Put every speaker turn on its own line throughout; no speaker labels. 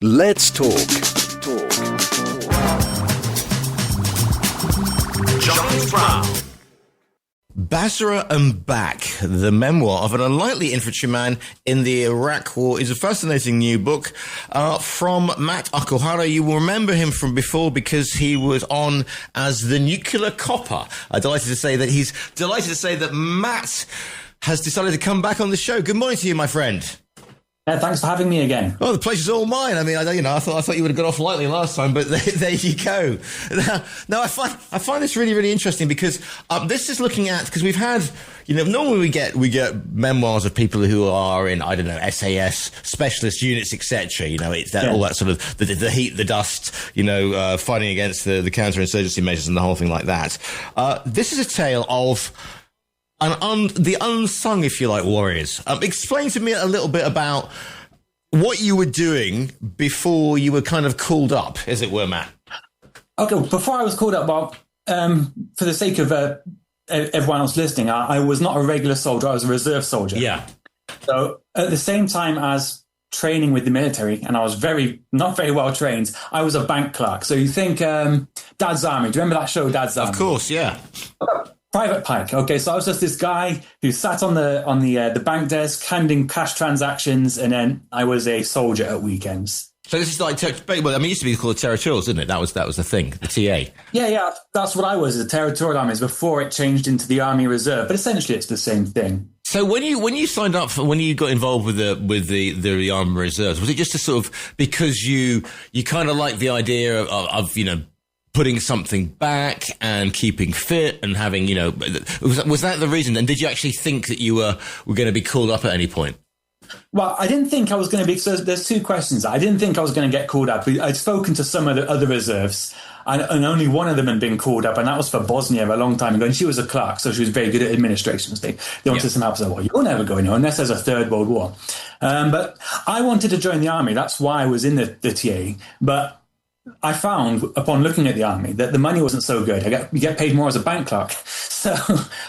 Let's talk.
John Brown.
Basra and Back, the memoir of an unlikely infantryman in the Iraq War, is a fascinating new book from Matt Okuhara. You will remember him from before because he was on as the nuclear copper. I'm delighted to say that Matt has decided to come back on the show. Good morning to you, my friend.
Thanks for having me again.
Oh, the pleasure's all mine. I mean, I thought you would have got off lightly last time, but there you go. Now, I find this really, really interesting because this is looking at, because we've had, normally we get memoirs of people who are in, I don't know, SAS, specialist units, etc. It's all that sort of the heat, the dust, fighting against the counterinsurgency measures and the whole thing like that. This is a tale of the unsung, if you like, warriors. Explain to me a little bit about what you were doing before you were kind of called up, as it were, Matt.
Okay, before I was called up, Bob, for the sake of everyone else listening, I was not a regular soldier. I was a reserve soldier.
Yeah.
So at the same time as training with the military, and I was not very well trained, I was a bank clerk. So you think Dad's Army. Do you remember that show, Dad's Army?
Of course, yeah.
Private Pike. Okay, so I was just this guy who sat on the bank desk, handing cash transactions, and then I was a soldier at weekends.
So this is like, it used to be called the Territorials, didn't it? That was the thing, the TA.
Yeah, that's what I was, the Territorial Armies, before it changed into the Army Reserve. But essentially, it's the same thing.
So when you signed up when you got involved with the Army Reserves, was it just a sort of because you kind of like the idea of putting something back and keeping fit and having, was that the reason? And did you actually think that you were going to be called up at any point?
Well, I didn't think I was going to be, so there's two questions. I didn't think I was going to get called up. I'd spoken to some of the other reserves and only one of them had been called up, and that was for Bosnia a long time ago. And she was a clerk, so she was very good at administration. They wanted some help. So, well, you're never going on unless there's a third world war. But I wanted to join the army. That's why I was in the TA. But I found, upon looking at the army, that the money wasn't so good. You get paid more as a bank clerk. So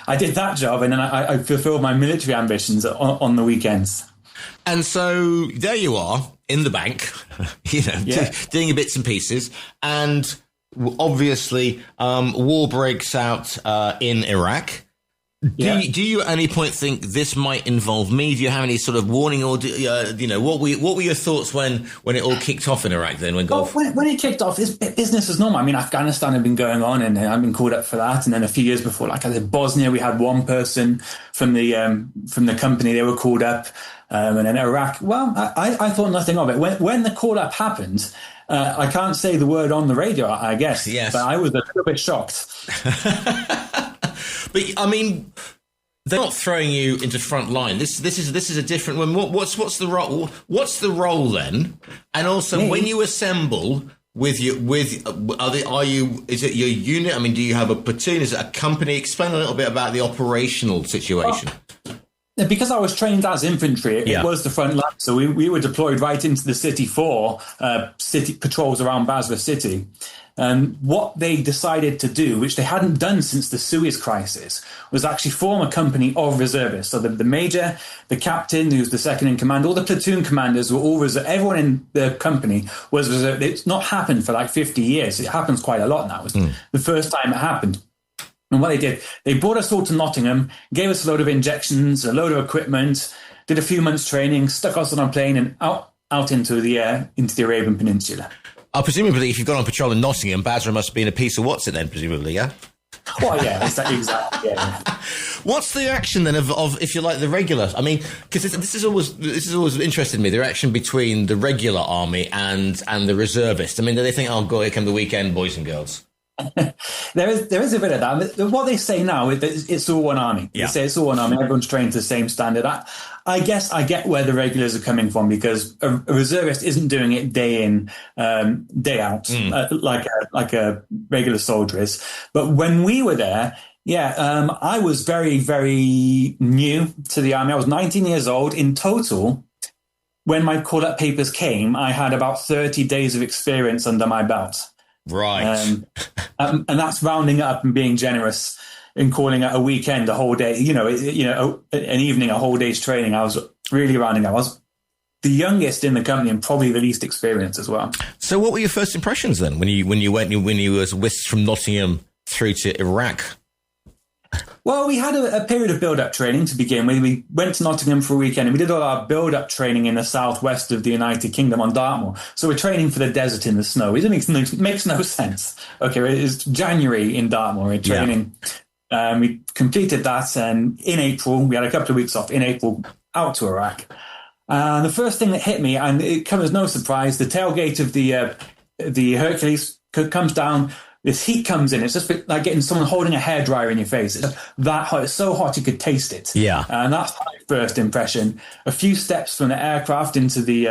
I did that job, and then I fulfilled my military ambitions on the weekends.
And so there you are in the bank, doing your bits and pieces. And obviously, war breaks out in Iraq. Do you at any point think this might involve me? Do you have any sort of warning, or what were your thoughts when it all kicked off in Iraq? Then when
it kicked off, business as normal. I mean, Afghanistan had been going on, and I've been called up for that. And then a few years before, like I said, Bosnia, we had one person from the company, they were called up, and then Iraq. Well, I thought nothing of it when the call up happened. I can't say the word on the radio, I guess.
Yes,
but I was a little bit shocked.
But I mean, they're not throwing you into front line. This is a different one. What's the role? What's the role then? And also, when you assemble is it your unit? I mean, do you have a platoon? Is it a company? Explain a little bit about the operational situation.
Because I was trained as infantry, it was the front line. So we were deployed right into the city for city patrols around Basra city. And what they decided to do, which they hadn't done since the Suez crisis, was actually form a company of reservists. So the major, the captain, who's the second in command, all the platoon commanders were all reserve. Everyone in the company was reserve. It's not happened for like 50 years. It happens quite a lot now. It was the first time it happened. And what they did, they brought us all to Nottingham, gave us a load of injections, a load of equipment, did a few months training, stuck us on a plane and out into the Arabian Peninsula.
Presumably, if you've gone on patrol in Nottingham, Basra must have been a piece of what's it then, presumably, yeah?
Well, yeah, exactly. Yeah.
What's the reaction then of if you like the regular? I mean, because this is always interested me, the reaction between the regular army and the reservists. I mean, do they think, oh god, here come the weekend, boys and girls?
There is a bit of that. What they say now is that it's all one army. They say it's all one army. Everyone's trained to the same standard. I guess I get where the regulars are coming from, because a reservist isn't doing it day in, day out, like a regular soldier is. But when we were there, I was very, very new to the army. I was 19 years old in total. When my call-up papers came, I had about 30 days of experience under my belt.
Right.
And that's rounding up and being generous in calling it a weekend, a whole day, an evening, a whole day's training. I was really rounding up. the youngest in the company and probably the least experienced as well.
So what were your first impressions then when you was whisked from Nottingham through to Iraq?
Well, we had a period of build-up training to begin with. We went to Nottingham for a weekend and we did all our build-up training in the southwest of the United Kingdom on Dartmoor. So we're training for the desert in the snow. It makes no sense. Okay, it's January in Dartmoor. We're training. Yeah. We completed that, and in April, we had a couple of weeks off. In April, out to Iraq. The first thing that hit me, and it comes as no surprise, the tailgate of the Hercules comes down. This heat comes in. It's just like getting someone holding a hairdryer in your face. It's that hot. It's so hot you could taste it.
Yeah.
And that's my first impression. A few steps from the aircraft into the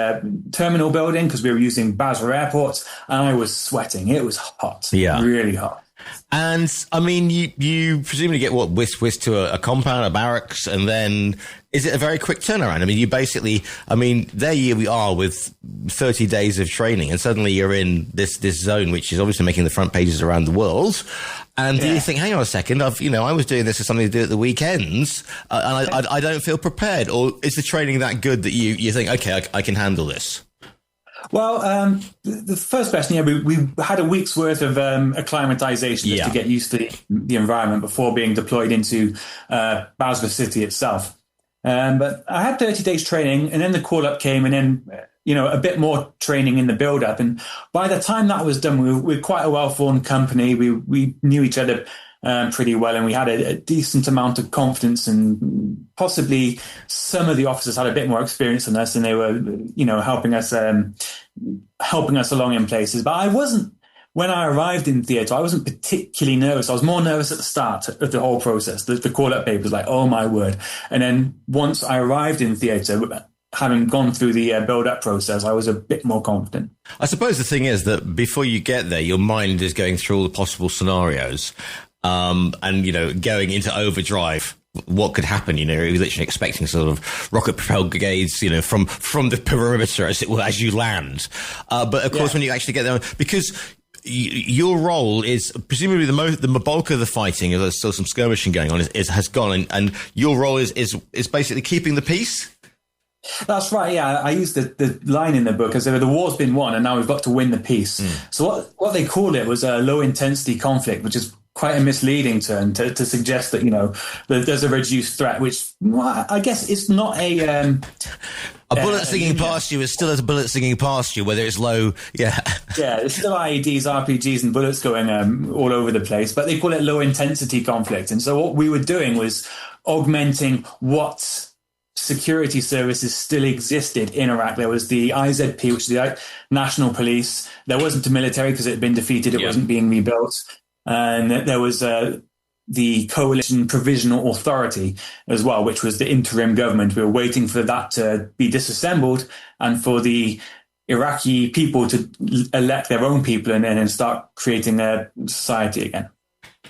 terminal building, because we were using Basra Airport, and I was sweating. It was hot. Yeah. Really hot.
And I mean, you presumably get whisked to a compound, a barracks, and then is it a very quick turnaround? I mean, you basically, there we are with 30 days of training, and suddenly you're in this zone, which is obviously making the front pages around the world. And do you think, hang on a second, I was doing this as something to do at the weekends, and I don't feel prepared, or is the training that good that you think, okay, I can handle this?
Well, the first question, we had a week's worth of acclimatization just to get used to the environment before being deployed into Basra city itself. But I had 30 days training, and then the call-up came, and then, a bit more training in the build-up. And by the time that was done, we were quite a well-formed company. We knew each other pretty well, and we had a decent amount of confidence, and possibly some of the officers had a bit more experience than us, and they were, helping us along in places. But when I arrived in theatre, I wasn't particularly nervous. I was more nervous at the start of the whole process. The call-up paper was like, oh my word. And then once I arrived in theatre, having gone through the build-up process, I was a bit more confident.
I suppose the thing is that before you get there, your mind is going through all the possible scenarios. And, going into overdrive, what could happen? You're literally expecting sort of rocket propelled brigades, from the perimeter as you land. But of course, when you actually get there, because your role is presumably the bulk of the fighting, there's still some skirmishing going on, has gone, and your role is basically keeping the peace.
That's right. Yeah, I used the line in the book as if the war's been won and now we've got to win the peace. So what they called it was a low intensity conflict, which is quite a misleading term to suggest that, that there's a reduced threat, which I guess it's not a
bullet singing past you is still a bullet singing past you, whether it's low. Yeah. Yeah,
there's still IEDs, RPGs and bullets going all over the place, but they call it low intensity conflict. And so what we were doing was augmenting what security services still existed in Iraq. There was the IZP, which is the National Police. There wasn't a military because it had been defeated. It wasn't being rebuilt. And there was the Coalition Provisional Authority as well, which was the interim government. We were waiting for that to be disassembled and for the Iraqi people to elect their own people and then start creating a society again.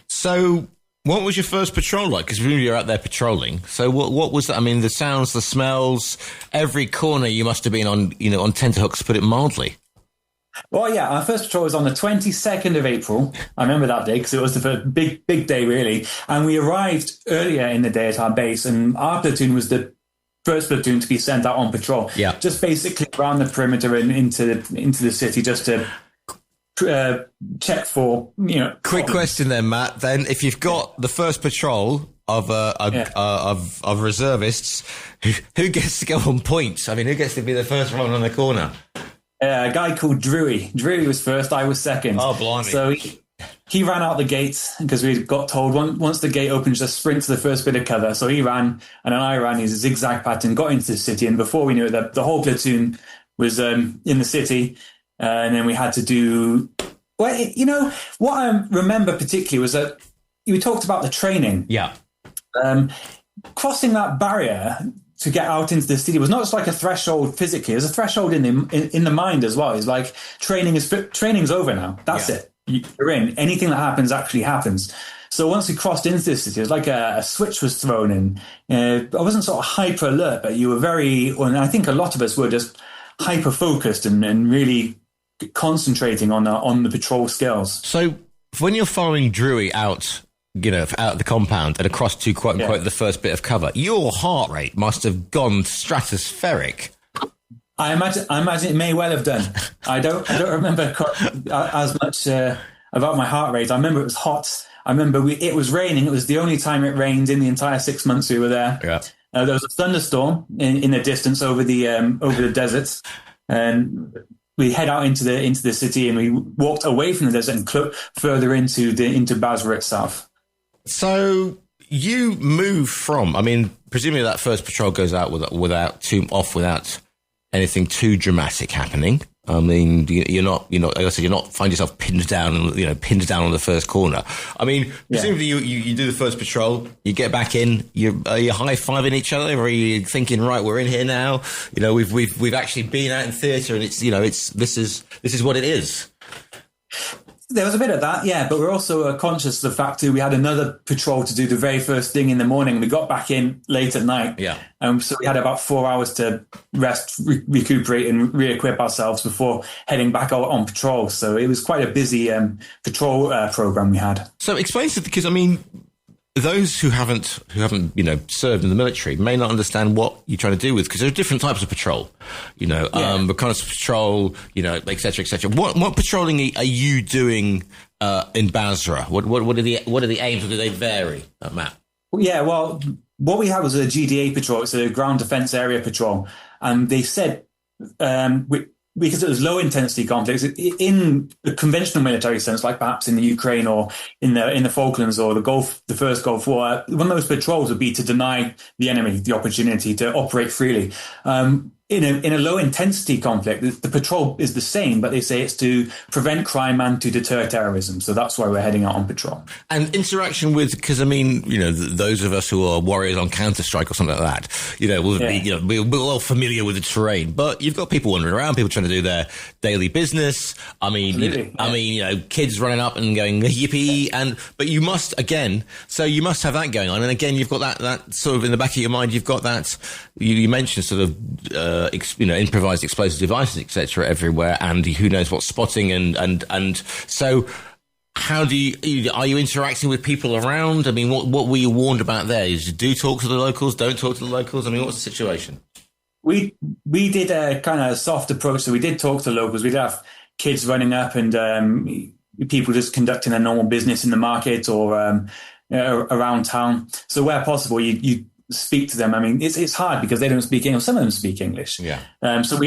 So
what was your first patrol like? Because you're out there patrolling. So what was that? I mean, the sounds, the smells, every corner you must have been on tenterhooks, to put it mildly.
Well, yeah, our first patrol was on the 22nd of April. I remember that day because it was the first big day, really. And we arrived earlier in the day at our base, and our platoon was the first platoon to be sent out on patrol. Yeah. Just basically around the perimeter and into the city, just to check for,
Quick question then, Matt. Then, if you've got the first patrol of reservists, who gets to go on point? I mean, who gets to be the first one on the corner?
A guy called Drewy. Drewy was first, I was second.
Oh, blimey.
So he ran out the gate because we got told once the gate opens, just sprint to the first bit of cover. So he ran, and then I ran his zigzag pattern, got into the city, and before we knew it, the whole platoon was in the city. And then we had to do... Well, what I remember particularly was that you talked about the training.
Yeah.
Crossing that barrier to get out into the city was not just like a threshold physically, there's a threshold in the mind as well. It's like training's over now. That's it. You're in. Anything that happens actually happens. So once we crossed into the city, it was like a switch was thrown in. I wasn't sort of hyper alert, but you were and I think a lot of us were just hyper focused and really concentrating on the patrol skills.
So when you're following Drewy out of the compound and across to quote unquote the first bit of cover, your heart rate must have gone stratospheric.
I imagine it may well have done. I don't remember as much about my heart rate. I remember it was hot. I remember it was raining. It was the only time it rained in the entire 6 months we were there.
Yeah.
There was a thunderstorm in the distance over the deserts, and we head out into the city, and we walked away from the desert and further into Basra itself.
So you move from, I mean, presumably that first patrol goes out without anything too dramatic happening. I mean, you're not, like I said, you're not find yourself pinned down on the first corner. I mean, presumably you do the first patrol, you get back in, are you high-fiving each other, or are you thinking, right, we're in here now? We've actually been out in theatre, and this is what it is.
There was a bit of that, yeah, but we're also conscious of the fact that we had another patrol to do the very first thing in the morning. We got back in late at night.
Yeah.
So we had about 4 hours to rest, recuperate, and re-equip ourselves before heading back out on patrol. So it was quite a busy patrol program we had. So
explain to, because I mean, those who haven't served in the military may not understand what you're trying to do with, because there are different types of patrol, reconnaissance patrol, et cetera, et cetera. What patrolling are you doing in Basra? What are the aims, or do they vary, Matt?
Yeah, well, what we had was a GDA patrol. It's a ground defense area patrol, and they said because it was low intensity conflicts in the conventional military sense, like perhaps in the Ukraine or in the Falklands or the first Gulf War, one of those patrols would be to deny the enemy the opportunity to operate freely. In a low intensity conflict, the patrol is the same, but they say it's to prevent crime and to deter terrorism. So that's why we're heading out on patrol.
And interaction with, because I mean, those of us who are warriors on Counter-Strike or something like that, we're all familiar with the terrain. But you've got people wandering around, people trying to do their daily business. I mean, kids running up and going yippee, but you must have that going on. And again, you've got that sort of in the back of your mind. You've got that. You mentioned sort of. Improvised explosive devices, etc., everywhere, and who knows what spotting and so. How are you interacting with people around? I mean, what were you warned about there? Is do talk to the locals, don't talk to the locals? I mean, what's the situation?
We did a kind of soft approach, so we did talk to locals. We'd have kids running up and people just conducting their normal business in the market or around town. So where possible, you speak to them. I mean, it's hard because they don't speak English. Some of them speak English. Yeah. So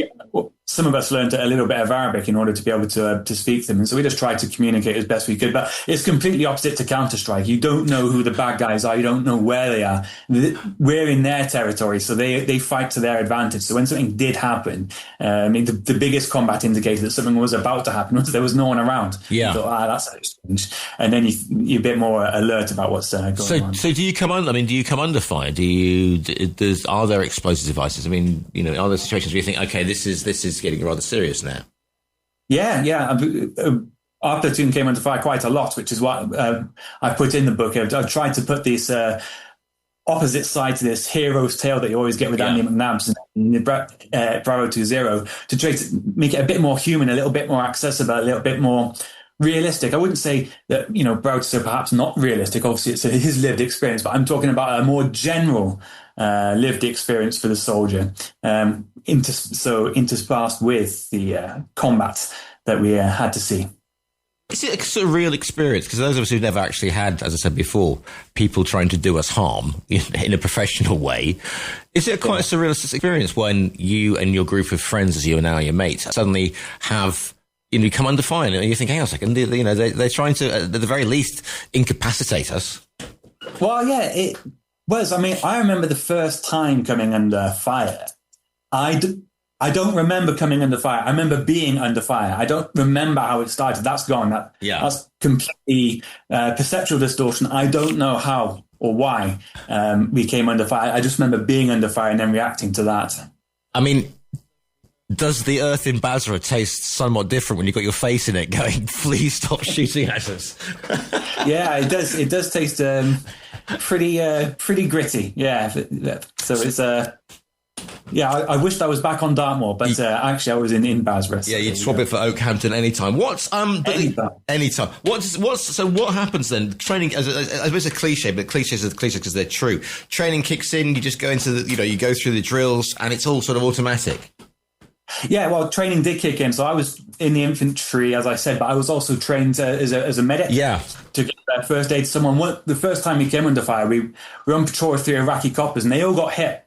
some of us learned a little bit of Arabic in order to be able to speak to them. And so we just tried to communicate as best we could. But it's completely opposite to Counter-Strike. You don't know who the bad guys are. You don't know where they are. We're in their territory, so they fight to their advantage. So when something did happen, the biggest combat indicator that something was about to happen was there was no one around. Yeah. You thought, that's strange. And then you're a bit more alert about what's going on.
So do you come under? I mean, do you come under fire? Are there explosive devices? I mean, are there situations where you think, okay, this is getting rather serious now?
Yeah. Our platoon came under fire quite a lot, which is what I put in the book. I've tried to put this opposite side to this hero's tale that you always get with Andy McNabb's in Bravo 20 to try to make it a bit more human, a little bit more accessible, a little bit more realistic. I wouldn't say that, Bravo 20 perhaps not realistic. Obviously, it's his lived experience, but I'm talking about a more general lived experience for the soldier, interspersed with the combat that we had to see.
Is it a sort of real experience? Because those of us who've never actually had, as I said before, people trying to do us harm in a professional way, is it quite a surreal experience when you and your group of friends, as you are now, your mates, suddenly have... you come under fire and you think, hang on a second, they're trying to, at the very least, incapacitate us.
Well, yeah, it was. I mean, I remember the first time coming under fire. I don't remember coming under fire. I remember being under fire. I don't remember how it started. That's gone. That's completely perceptual distortion. I don't know how or why we came under fire. I just remember being under fire and then reacting to that.
I mean... does the earth in Basra taste somewhat different when you've got your face in it going, please stop shooting at us?
Yeah, it does. It does taste pretty gritty. Yeah. So it's I wished I was back on Dartmoor, but actually I was in Basra.
Yeah, you'd swap it for Oakhampton anytime. Anytime. What happens then? Training, as it's a cliche, but cliches are cliches because they're true. Training kicks in, you just go into you go through the drills and it's all sort of automatic. Yeah.
Well, training did kick in. So I was in the infantry, as I said, but I was also trained as a medic.
Yeah.
To get first aid to someone. The first time we came under fire, we were on patrol with 3 Iraqi coppers, and they all got hit.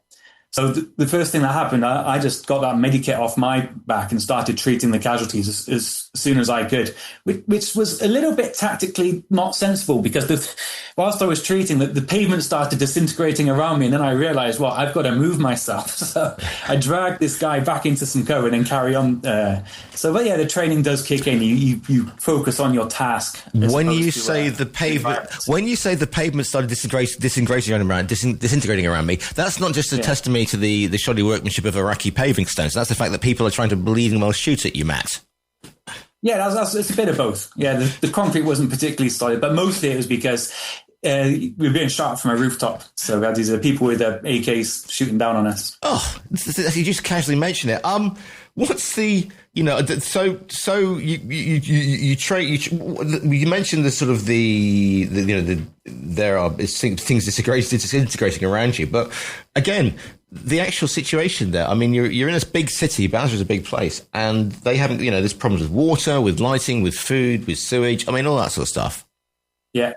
So the first thing that happened, I just got that medikit off my back and started treating the casualties as soon as I could, which was a little bit tactically not sensible, because whilst I was treating, the pavement started disintegrating around me, and then I realized, well, I've got to move myself. So I dragged this guy back into some cover and then carry on. But yeah, the training does kick in. You focus on your task.
When you say the pavement started disintegrating around me, that's not just a testimony to the shoddy workmanship of Iraqi paving stones. That's the fact that people are trying to bleeding well shoot at you, Matt.
Yeah, it's a bit of both. Yeah, the concrete wasn't particularly solid, but mostly it was because we were being shot from a rooftop. So we had these people with AKs shooting down on us. Oh,
you just casually mentioned it. What's the, you mentioned the sort of there are things disintegrating around you, but again, the actual situation there, I mean, you're in this big city. Basra's a big place, and they haven't, there's problems with water, with lighting, with food, with sewage. I mean, all that sort of stuff.
Yeah.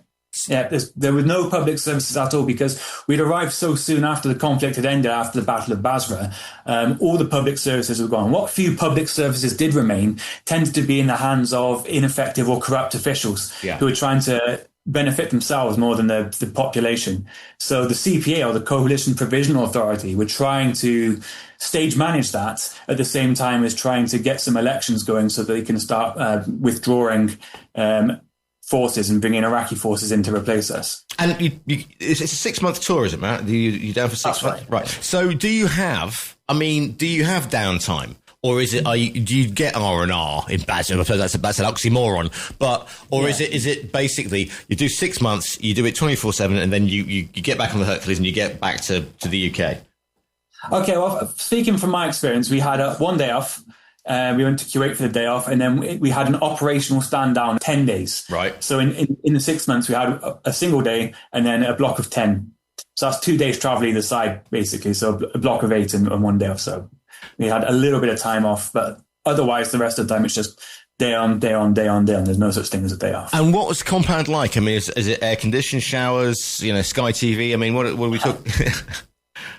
Yeah, there were no public services at all, because we'd arrived so soon after the conflict had ended, after the Battle of Basra. All the public services were gone. What few public services did remain tended to be in the hands of ineffective or corrupt officials who were trying to benefit themselves more than the population. So the CPA, or the Coalition Provisional Authority, were trying to stage manage that at the same time as trying to get some elections going so that they can start withdrawing forces and bringing Iraqi forces in to replace us.
And it's a 6-month tour, is it, Matt? You're down for 6 months? Right. So do you have downtime? Or is it? Do you get R&R in Basra? I suppose that's an oxymoron. Is it basically you do 6 months, you do it 24/7, and then you get back on the Hercules and you get back to the UK?
Okay. Well, speaking from my experience, we had one day off. We went to Kuwait for the day off, and then we had an operational stand down 10 days.
Right.
So in the 6 months, we had a single day and then a block of 10. So that's 2 days travel either side, basically. So a block of 8 and 1 day off. So we had a little bit of time off, but otherwise the rest of the time it's just day on, day on, day on, day on. There's no such thing as a day off.
And what was the compound like? I mean, is it air-conditioned showers, Sky TV? I mean, what are we talking?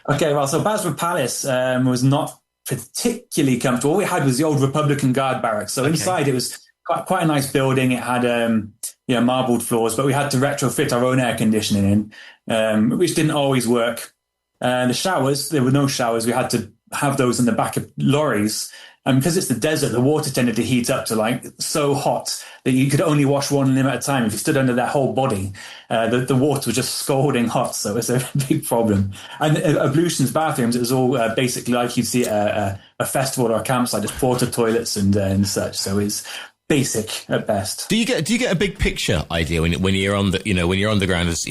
Okay, well, so Basra Palace was not particularly comfortable. All we had was the old Republican Guard barracks. So inside it was quite a nice building. It had marbled floors, but we had to retrofit our own air conditioning in, which didn't always work. The showers, there were no showers. We had to have those in the back of lorries. And because it's the desert, the water tended to heat up to so hot that you could only wash one limb at a time. If you stood under their whole body, the water was just scalding hot. So it's a big problem. And ablutions, bathrooms, it was all basically like you'd see at a festival or a campsite, just porta toilets and such. So it's basic at best.
Do you get a big picture idea when you're on the ground as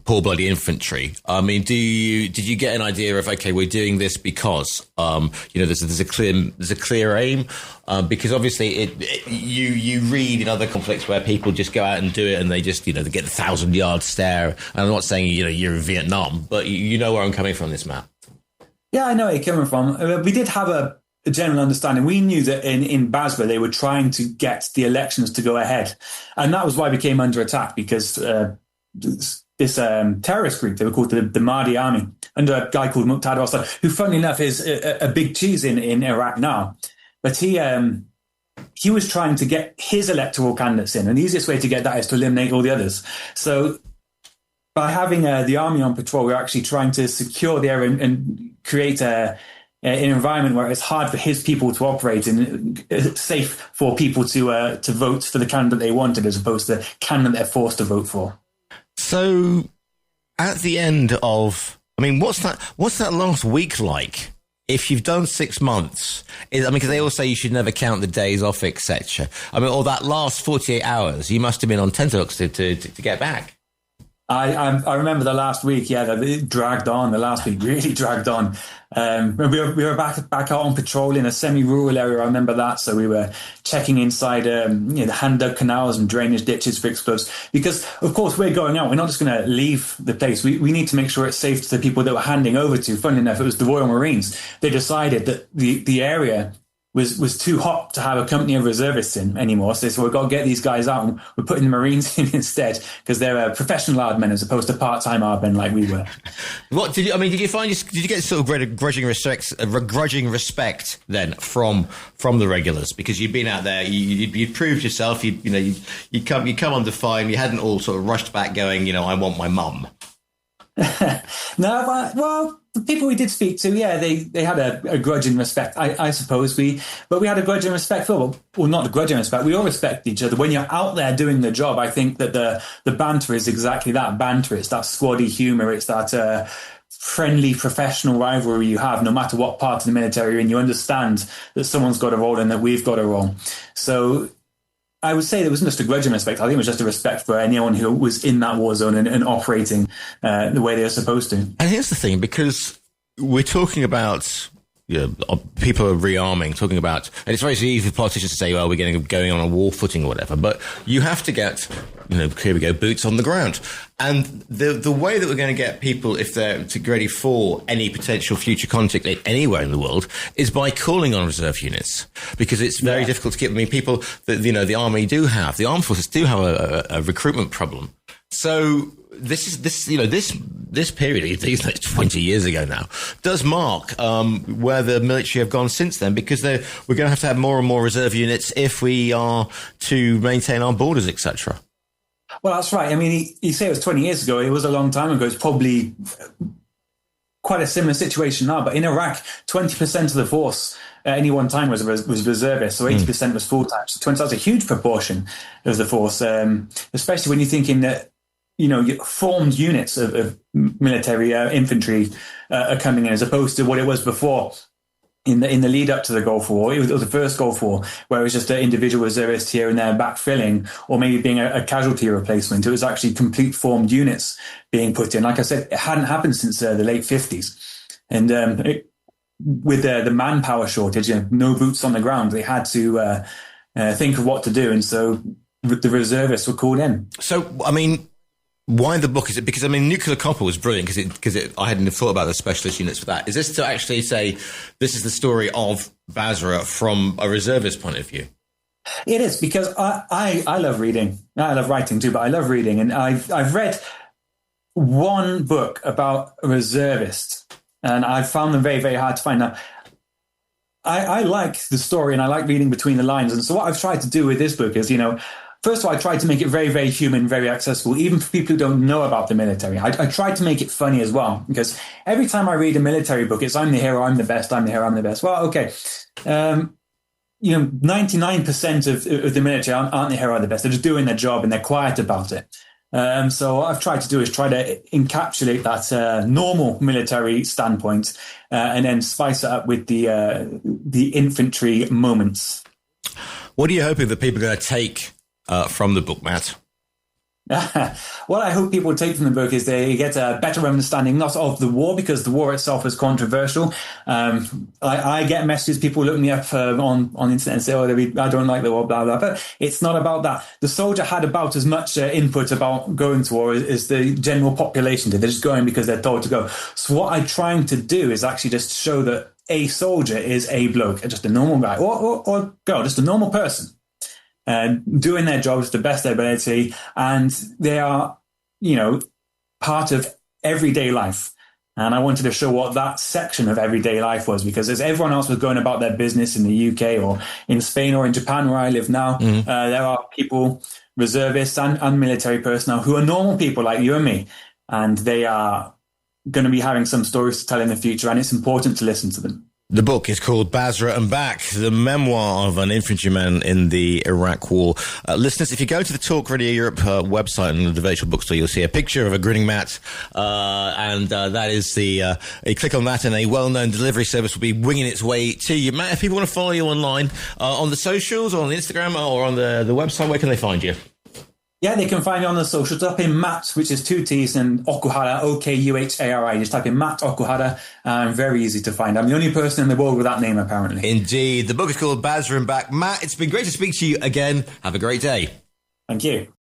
poor bloody infantry? I mean, did you get an idea of, okay, we're doing this because there's a clear aim, because obviously you read in other conflicts where people just go out and do it and they just they get the 1,000-yard stare. And I'm not saying you're in Vietnam, but you know where I'm coming from, this Matt.
Yeah, I know where you're coming from. We did have a general understanding. We knew that in Basra they were trying to get the elections to go ahead, and that was why we came under attack, because this terrorist group, they were called the Mahdi Army, under a guy called Muqtada al-Sadr, who, funnily enough, is a big cheese in Iraq now. But he was trying to get his electoral candidates in, and the easiest way to get that is to eliminate all the others. So by having the army on patrol, we're actually trying to secure the area and create an environment where it's hard for his people to operate and it's safe for people to vote for the candidate they wanted, as opposed to the candidate they're forced to vote for.
So at the end of, what's that last week like? If you've done 6 months, because they all say you should never count the days off, etc. Or that last 48 hours, you must have been on tenterhooks to get back.
I remember the last week, it dragged on. The last week really dragged on. We were back out on patrol in a semi-rural area. I remember that. So we were checking inside the hand-dug canals and drainage ditches for explosives. Because, of course, we're going out. We're not just going to leave the place. We need to make sure it's safe to the people that we're handing over to. Funnily enough, it was the Royal Marines. They decided that the area was too hot to have a company of reservists in anymore. So we've got to get these guys out, and we're putting the Marines in instead, because they're professional hardmen as opposed to part-time hardmen like we were.
What did you? I mean, did you get sort of grudging respect then from the regulars, because you'd been out there, you'd proved yourself, you'd come under fire, and you hadn't all sort of rushed back going, I want my mum.
No, well, the people we did speak to, they had a grudging respect, I suppose. But we had a grudging respect for, well, not a grudging respect. We all respect each other. When you're out there doing the job, I think that the banter is exactly that banter. It's that squaddy humour. It's that friendly professional rivalry you have, no matter what part of the military you're in. You understand that someone's got a role and that we've got a role. So I would say there wasn't just a grudging respect. I think it was just a respect for anyone who was in that war zone and operating the way they were supposed to.
And here's the thing, because we're talking about people are rearming, talking about, and it's very easy for politicians to say, well, we're going on a war footing or whatever, but you have to get, here we go, boots on the ground. And the way that we're going to get people, if they're ready for any potential future conflict anywhere in the world, is by calling on reserve units, because it's very difficult to keep. I mean, people that the army do have, the armed forces do have a recruitment problem. So this period, these 20 years ago now, does mark where the military have gone since then, because we're going to have more and more reserve units if we are to maintain our borders, etc.
Well, that's right. I mean, you say it was 20 years ago. It was a long time ago. It's probably quite a similar situation now. But in Iraq, 20% of the force at any one time was reservists, so 80% was full-time. So that's a huge proportion of the force, especially when you're thinking that, formed units of military infantry are coming in, as opposed to what it was before. In the lead up to the Gulf War, it was the first Gulf War, where it was just an individual reservist here and there backfilling, or maybe being a casualty replacement. It was actually complete formed units being put in. Like I said, it hadn't happened since the late 50s. And with the manpower shortage, no boots on the ground, they had to think of what to do. And so the reservists were called in.
So, I mean, why the book? Is it because, Nuclear Copper was brilliant because I hadn't thought about the specialist units for that. Is this to actually say this is the story of Basra from a reservist point of view?
It is, because I love reading. I love writing too, but I love reading. And I've read one book about a reservist, and I've found them very, very hard to find. Now, I like the story and I like reading between the lines. And so what I've tried to do with this book is, first of all, I tried to make it very, very human, very accessible, even for people who don't know about the military. I tried to make it funny as well, because every time I read a military book, it's I'm the hero, I'm the best, I'm the hero, I'm the best. Well, okay. 99% of the military aren't the hero or the best. They're just doing their job and they're quiet about it. So what I've tried to do is try to encapsulate that normal military standpoint and then spice it up with the infantry moments.
What are you hoping that people are going to take from the book, Matt?
What I hope people take from the book is they get a better understanding, not of the war, because the war itself is controversial. I get messages, people look me up on internet and say, I don't like the war, blah, blah. But it's not about that. The soldier had about as much input about going to war as the general population did. They're just going because they're told to go. So what I'm trying to do is actually just show that a soldier is a bloke, just a normal guy, or girl, just a normal person. Doing their jobs to the best of their ability, and they are, part of everyday life. And I wanted to show what that section of everyday life was, because as everyone else was going about their business in the UK or in Spain or in Japan, where I live now, there are people, reservists and military personnel, who are normal people like you and me, and they are going to be having some stories to tell in the future, and it's important to listen to them.
The book is called Basra and Back, the memoir of an infantryman in the Iraq War. Listeners, if you go to the Talk Radio Europe website and the virtual bookstore, you'll see a picture of a grinning Matt, and that is you click on that and a well-known delivery service will be winging its way to you. Matt, if people want to follow you online, on the socials or on Instagram or on the website, where can they find you?
Yeah, they can find me on the social. Type in Matt, which is 2 T's, and Okuhara, Okuhara. Just type in Matt Okuhara, and very easy to find. I'm the only person in the world with that name, apparently.
Indeed. The book is called Basra and Back. Matt, it's been great to speak to you again. Have a great day.
Thank you.